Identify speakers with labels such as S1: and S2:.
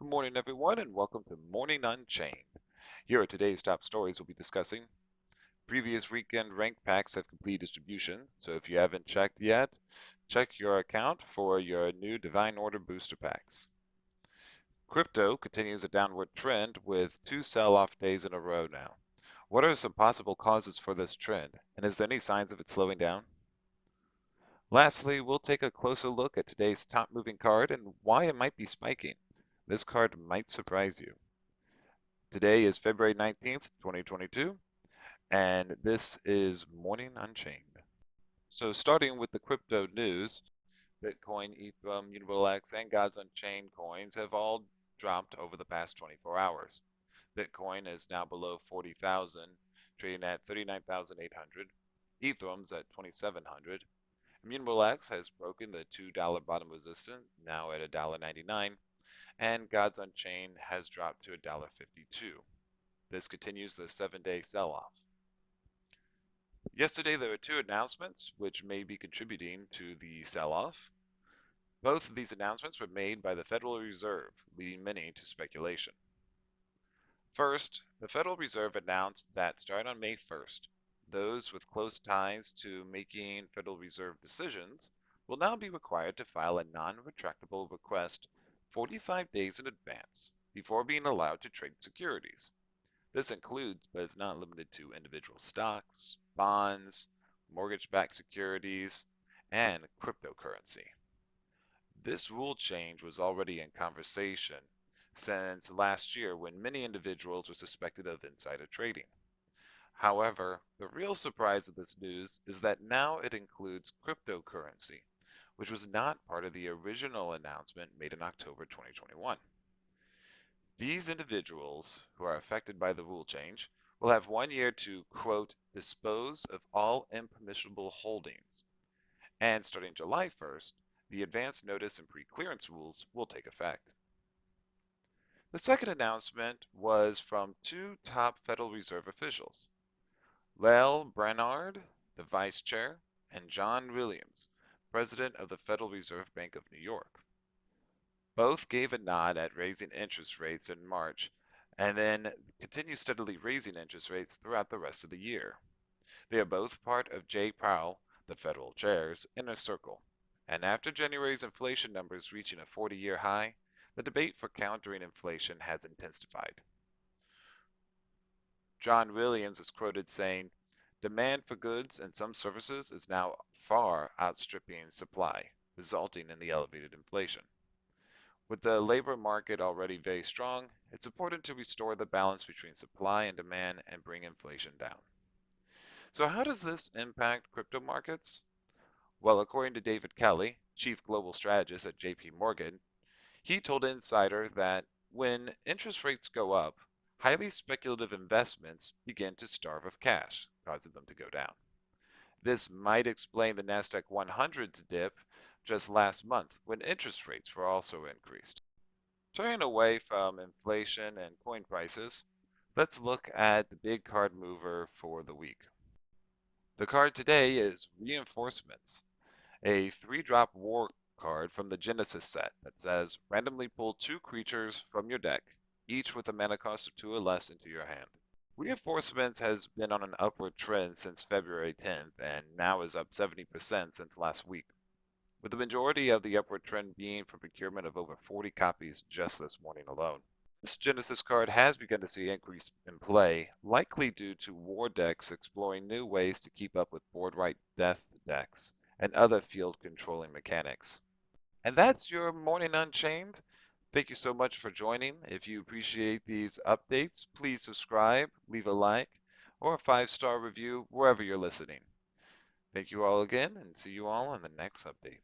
S1: Good morning, everyone, and welcome to Morning Unchained. Here are today's top stories we'll be discussing. Previous weekend ranked packs have complete distribution, so if you haven't checked yet, check your account for your new Divine Order booster packs. Crypto continues a downward trend with two sell-off days in a row now. What are some possible causes for this trend, and is there any signs of it slowing down? Lastly, we'll take a closer look at today's top moving card and why it might be spiking. This card might surprise you. Today is February 19th, 2022, and this is Morning Unchained. So, starting with the crypto news, Bitcoin, Ethereum, Univolex, and God's Unchained coins have all dropped over the past 24 hours. Bitcoin is now below 40,000, trading at 39,800. Ethereum's at 2,700. Univolex has broken the $2 bottom resistance, now at $1.99, and God's Unchained has dropped to $1.52. This continues the 7-day sell-off. Yesterday there were two announcements which may be contributing to the sell-off. Both of these announcements were made by the Federal Reserve, leading many to speculation. First, the Federal Reserve announced that starting on May 1st, those with close ties to making Federal Reserve decisions will now be required to file a non-retractable request 45 days in advance before being allowed to trade securities. This includes, but is not limited to, individual stocks, bonds, mortgage-backed securities, and cryptocurrency. This rule change was already in conversation since last year when many individuals were suspected of insider trading. However, the real surprise of this news is that now it includes cryptocurrency, which was not part of the original announcement made in October 2021. These individuals who are affected by the rule change will have 1 year to, quote, dispose of all impermissible holdings. And starting July 1st, the advance notice and pre-clearance rules will take effect. The second announcement was from two top Federal Reserve officials, Lael Brainard, the vice chair, and John Williams, president of the Federal Reserve Bank of New York. Both gave a nod at raising interest rates in March and then continue steadily raising interest rates throughout the rest of the year. They are both part of Jay Powell, the Federal Chair's inner circle, and after January's inflation numbers reaching a 40-year high, the debate for countering inflation has intensified. John Williams is quoted saying, "Demand for goods and some services is now far outstripping supply, resulting in the elevated inflation. With the labor market already very strong, it's important to restore the balance between supply and demand and bring inflation down." So how does this impact crypto markets? Well, according to David Kelly, chief global strategist at JP Morgan, he told Insider that when interest rates go up, highly speculative investments begin to starve of cash, causing them to go down. This might explain the Nasdaq 100's dip just last month when interest rates were also increased. Turning away from inflation and coin prices, let's look at the big card mover for the week. The card today is Reinforcements, a 3-drop war card from the Genesis set that says randomly pull 2 creatures from your deck, each with a mana cost of 2 or less, into your hand. Reinforcements has been on an upward trend since February 10th and now is up 70% since last week, with the majority of the upward trend being from procurement of over 40 copies just this morning alone. This Genesis card has begun to see increase in play, likely due to war decks exploring new ways to keep up with board right death decks and other field controlling mechanics. And that's your Morning Unchained. Thank you so much for joining. If you appreciate these updates, please subscribe, leave a like, or a 5-star review wherever you're listening. Thank you all again, and see you all in the next update.